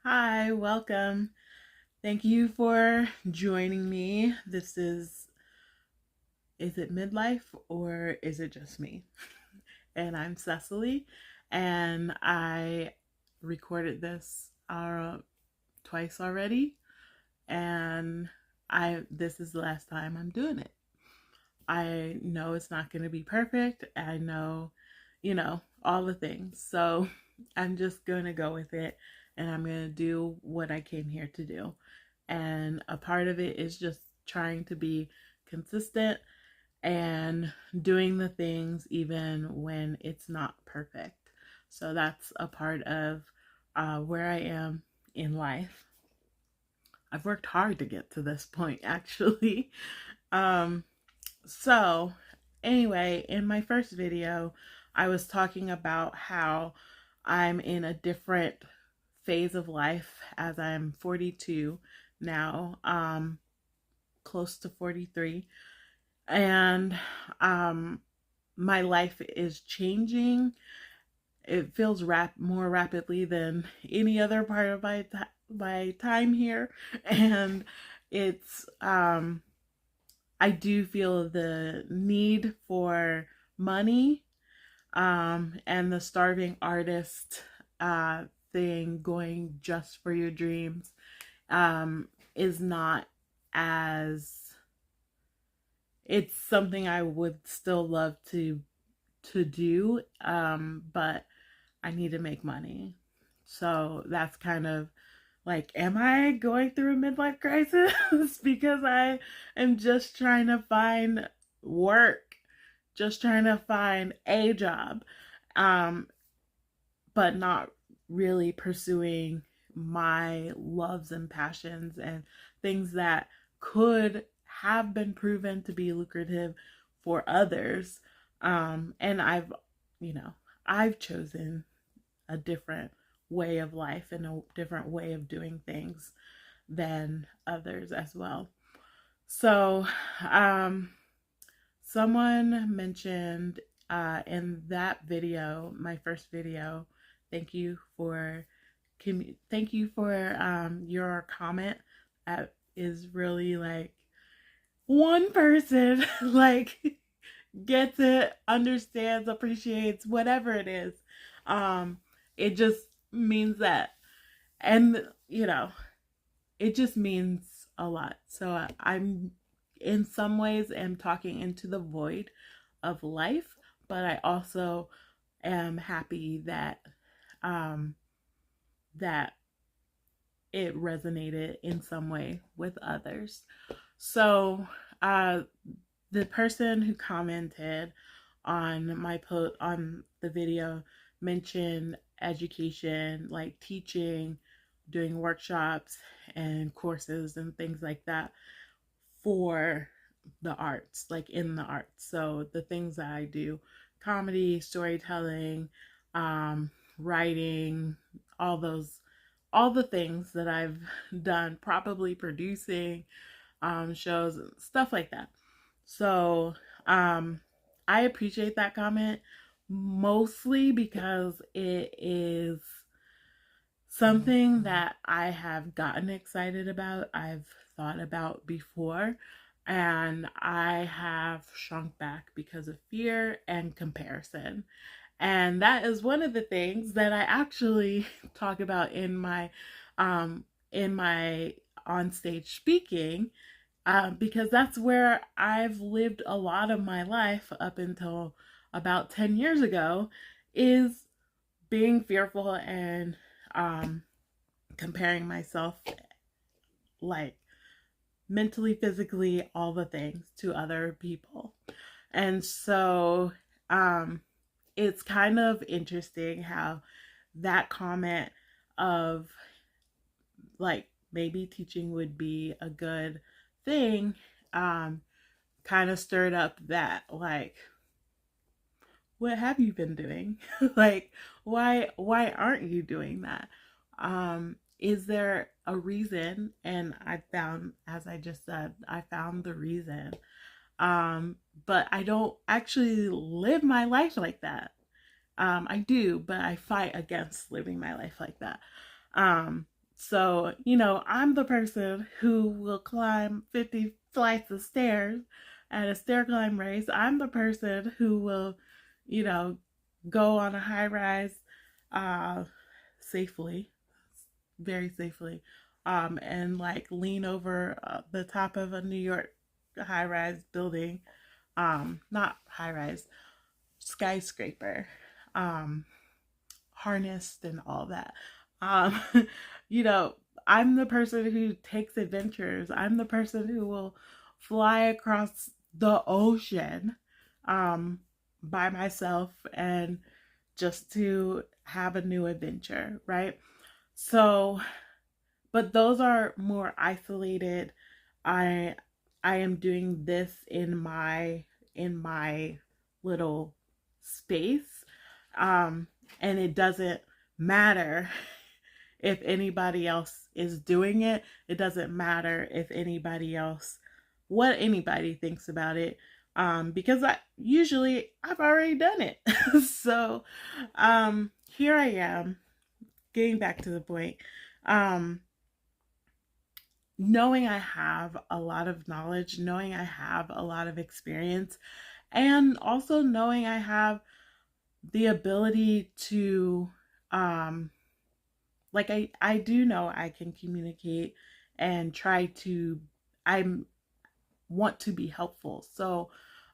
Hi, welcome. Thank you for joining me. Is it midlife or is it just me? And I'm Cecily, and I recorded this twice already, and this is the last time I'm doing it. I know it's not going to be perfect. I know, all the things. So I'm just going to go with it and I'm going to do what I came here to do. And a part of it is just trying to be consistent and doing the things even when it's not perfect. So that's a part of where I am in life. I've worked hard to get to this point, actually. Um, so, anyway, in my first video, I was talking about how I'm in a different phase of life as I'm 42 now, close to 43. And my life is changing. It feels more rapidly than any other part of my time here. And it's I do feel the need for money, and the starving artist thing, going just for your dreams, is not as, it's something I would still love to do, but I need to make money. So that's kind of like, am I going through a midlife crisis? Because I am just trying to find work, just trying to find a job, um, but not really pursuing my loves and passions and things that could have been proven to be lucrative for others. And you know, I've chosen a different way of life and a different way of doing things than others as well. So, someone mentioned in that video, my first video, thank you for thank you for your comment. That is really like one person like gets it, understands, appreciates, whatever it is. Um, it just means that, and it just means a lot. So I'm in some ways am talking into the void of life, but I also am happy that um, that it resonated in some way with others. So the person who commented on my post on the video mentioned education, like teaching, doing workshops and courses and things like that for the arts, like in the arts. So the things that I do, comedy, storytelling, writing, all the things that I've done, probably producing shows, stuff like that. So I appreciate that comment, mostly because it is something that I have gotten excited about, I've thought about before, and I have shrunk back because of fear and comparison. And that is one of the things that I actually talk about in my on stage speaking, because that's where I've lived a lot of my life up until about 10 years ago, is being fearful and um, comparing myself, like mentally, physically, all the things to other people. And so it's kind of interesting how that comment of like maybe teaching would be a good thing, um, kind of stirred up that, like, what have you been doing? Like, why aren't you doing that? Is there a reason? And I found, as I just said, I found the reason. But I don't actually live my life like that. I do, but I fight against living my life like that. So, you know, I'm the person who will climb 50 flights of stairs at a stair climb race. I'm the person who will, you know, go on a high rise uh, safely, very safely, and like lean over the top of a New York high rise building, not high rise, skyscraper. Um, Harnessed and all that. Um, you know, I'm the person who takes adventures. I'm the person who will fly across the ocean um, by myself and just to have a new adventure, right? So, but those are more isolated. I I am doing this in my little space. Um and it doesn't matter if anybody else is doing it. It doesn't matter if anybody else what anybody thinks about it. Because I've already done it. So here I am getting back to the point. Um Knowing I have a lot of knowledge, knowing I have a lot of experience, and also knowing I have the ability to, um, like, I do know I can communicate and try to, I want to be helpful. So,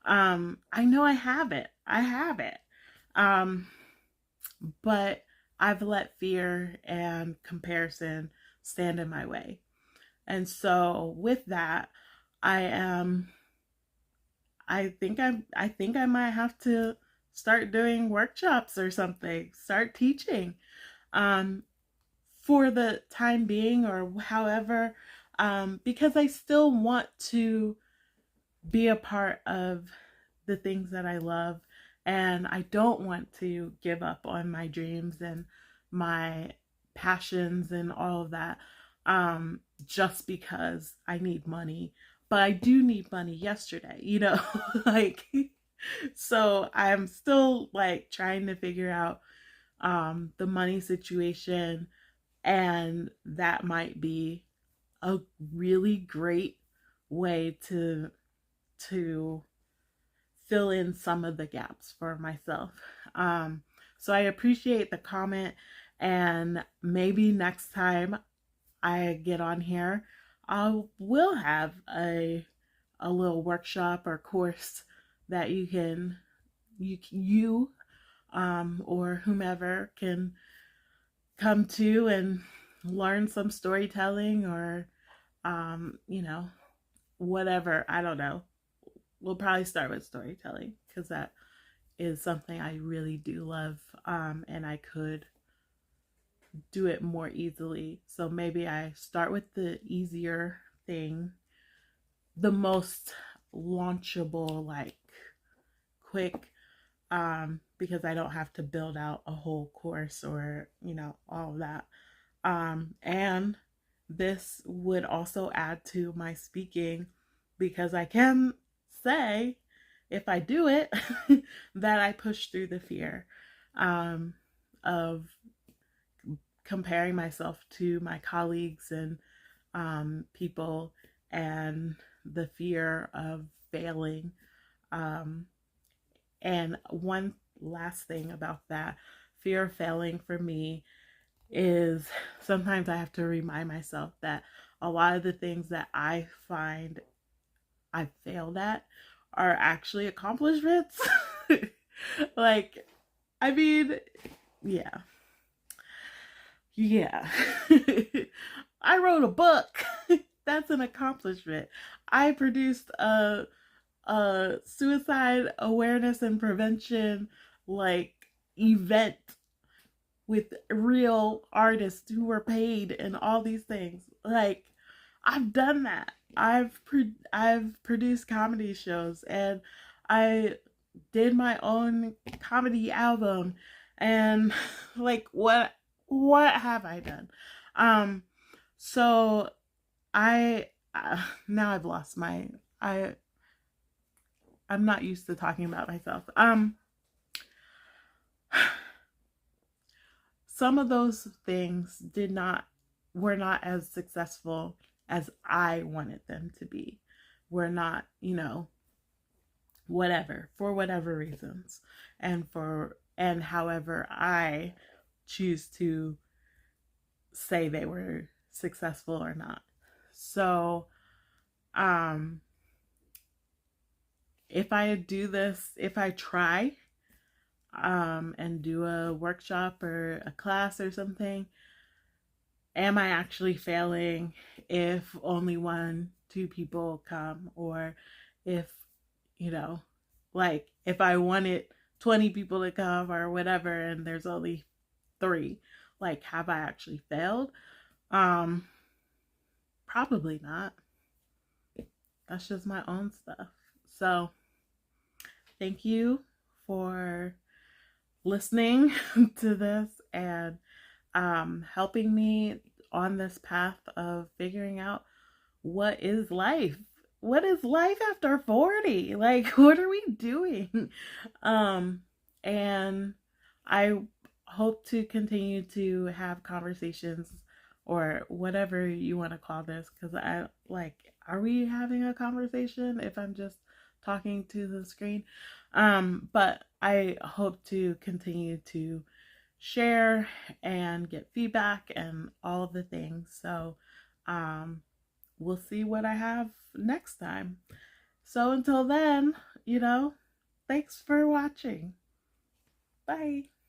I know I have it. I have it. Um, but I've let fear and comparison stand in my way. And so with that, I am I think I might have to start doing workshops or something, start teaching um for the time being or however, because I still want to be a part of the things that I love, and I don't want to give up on my dreams and my passions and all of that, just because I need money. But I do need money yesterday, you know? Like, so I'm still like trying to figure out the money situation, and that might be a really great way to fill in some of the gaps for myself. Um, so I appreciate the comment, and maybe next time I get on here, I will have a little workshop or course that you or whomever can come to and learn some storytelling or you know, whatever. I don't know. We'll probably start with storytelling because that is something I really do love, and I could do it more easily. So maybe I start with the easier thing, the most launchable, like quick, because I don't have to build out a whole course or, you know, all of that. And this would also add to my speaking because I can say, if I do it, that I push through the fear um, of comparing myself to my colleagues and people, and the fear of failing. Um, and one last thing about that fear of failing for me is sometimes I have to remind myself that a lot of the things that I find I failed at are actually accomplishments. Like, I mean, yeah. Yeah. I wrote a book. That's an accomplishment. I produced a suicide awareness and prevention like event with real artists who were paid and all these things. Like, I've done that. I've produced comedy shows, and I did my own comedy album, and like what have I done? Um so I now I've lost my I I'm not used to talking about myself. Some of those things did not were not as successful as I wanted them to be. We're not, whatever, for whatever reasons, and however I choose to say they were successful or not. So, um, if I do this, if I try, and do a workshop or a class or something, am I actually failing if only one, two people come? Or if, you know, like if I wanted 20 people to come or whatever and there's only three, like have I actually failed? Um, Probably not. That's just my own stuff. So thank you for listening to this and helping me on this path of figuring out what is life. What is life after 40? Like, what are we doing? Um, and I hope to continue to have conversations or whatever you want to call this, because I like, are we having a conversation if I'm just talking to the screen? But I hope to continue to share and get feedback and all of the things. So, we'll see what I have next time. So until then, thanks for watching. Bye.